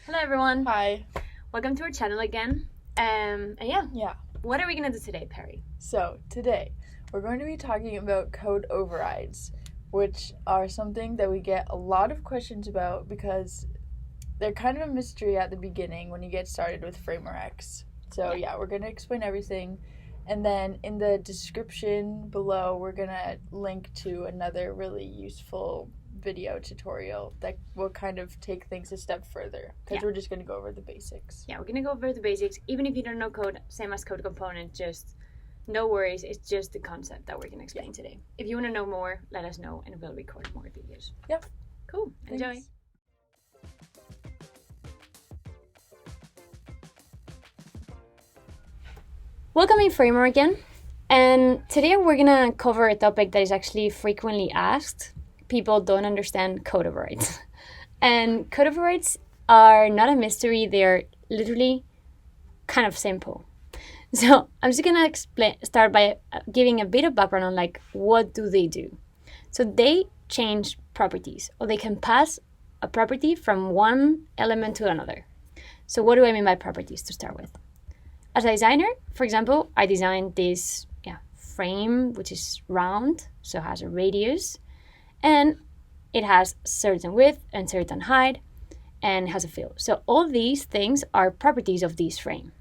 Hello everyone. Hi. Welcome to our channel again. Yeah. What are we gonna do today, Perry? So today we're going to be talking about code overrides, which are something that we get a lot of questions about because they're kind of a mystery at the beginning when you get started with Framer X. So we're going to explain everything. And then in the description below, we're going to link to another really useful video tutorial that will kind of take things a step further because we're just going to go over the basics. Yeah, we're gonna go over the basics. Even if you don't know code, same as code component, just no worries. It's just the concept that we're gonna explain today. If you want to know more, let us know and we'll record more videos. Yep. Cool. Enjoy. Thanks. Welcome in Framer again. And today we're gonna cover a topic that is actually frequently asked. People don't understand code overrides. And code overrides are not a mystery, they're literally kind of simple. So I'm just gonna start by giving a bit of background on like what do they do. So they change properties, or they can pass a property from one element to another. So what do I mean by properties to start with? As a designer, for example, I designed this frame which is round, so it has a radius, and it has certain width and certain height, and has a fill. So all these things are properties of this frame.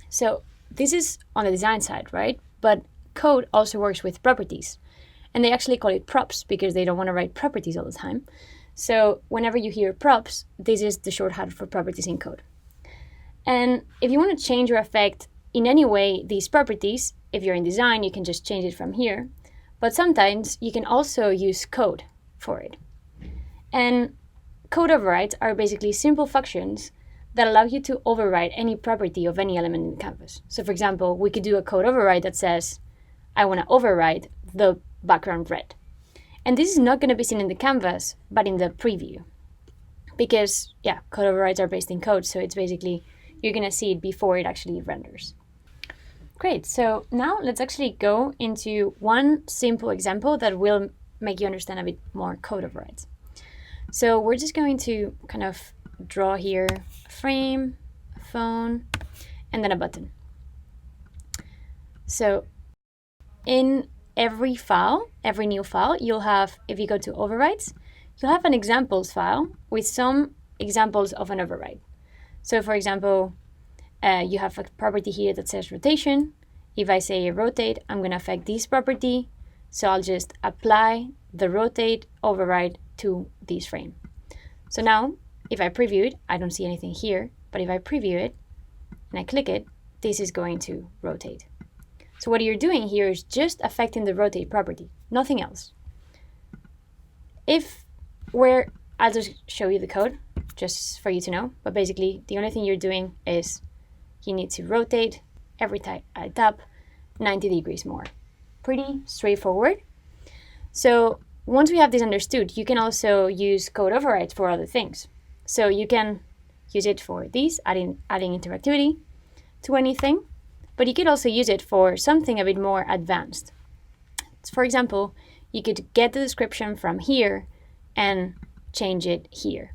So this is on the design side, right? But code also works with properties. And they actually call it props because they don't want to write properties all the time. So whenever you hear props, this is the shorthand for properties in code. And if you want to change or affect in any way these properties, if you're in design, you can just change it from here. But sometimes you can also use code for it. And code overrides are basically simple functions that allow you to override any property of any element in the canvas. So for example, we could do a code override that says, I want to override the background red. And this is not going to be seen in the canvas, but in the preview. Because, code overrides are based in code, so it's basically, you're going to see it before it actually renders. Great, so now let's actually go into one simple example that will make you understand a bit more code overrides. So we're just going to kind of draw here a frame, a phone, and then a button. So in every file, every new file, you'll have, if you go to overrides, you'll have an examples file with some examples of an override. So for example, you have a property here that says rotation. If I say rotate, I'm going to affect this property. So I'll just apply the rotate override to this frame. So now, if I preview it, I don't see anything here. But if I preview it and I click it, this is going to rotate. So what you're doing here is just affecting the rotate property, nothing else. I'll just show you the code, just for you to know. But basically, the only thing you're doing is you need to rotate every time I tap 90 degrees more. Pretty straightforward. So once we have this understood, you can also use code overrides for other things. So you can use it for these, adding interactivity to anything, but you could also use it for something a bit more advanced. For example, you could get the description from here and change it here.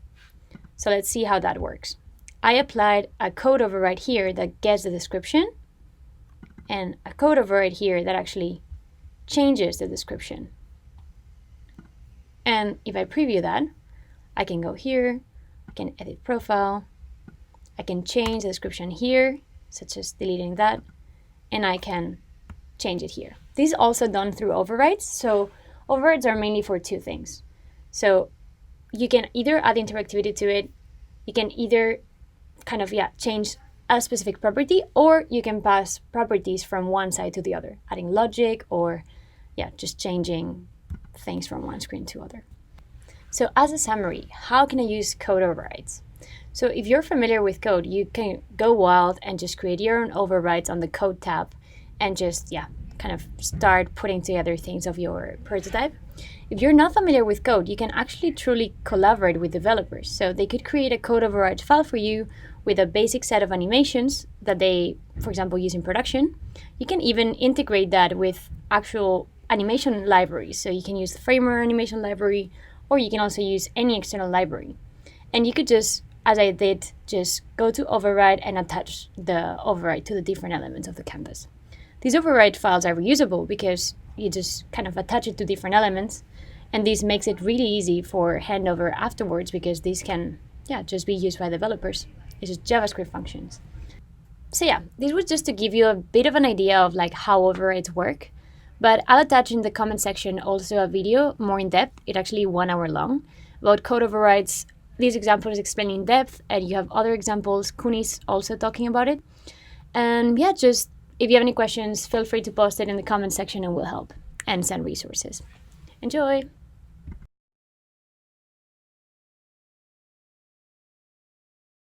So let's see how that works. I applied a code override here that gets the description, and a code override here that actually changes the description. And if I preview that, I can go here, I can edit profile, I can change the description here, such as deleting that, and I can change it here. This is also done through overrides. So overrides are mainly for two things. So you can either add interactivity to it, you can either kind of change a specific property, or you can pass properties from one side to the other, adding logic or just changing things from one screen to other. So as a summary, how can I use code overrides? So if you're familiar with code, you can go wild and just create your own overrides on the code tab and just kind of start putting together things of your prototype. If you're not familiar with code, you can actually truly collaborate with developers. So they could create a code override file for you with a basic set of animations that they, for example, use in production. You can even integrate that with actual animation libraries. So you can use the Framer animation library, or you can also use any external library. And you could just as I did, just go to override and attach the override to the different elements of the canvas. These override files are reusable because you just kind of attach it to different elements, and this makes it really easy for handover afterwards because these can just be used by developers. It's just JavaScript functions. So yeah, this was just to give you a bit of an idea of like how overrides work, but I'll attach in the comment section also a video more in depth. It's actually 1 hour long about code overrides. This example is explained in depth, and you have other examples. Kuni's also talking about it. And yeah, just if you have any questions, feel free to post it in the comment section and we'll help and send resources. Enjoy!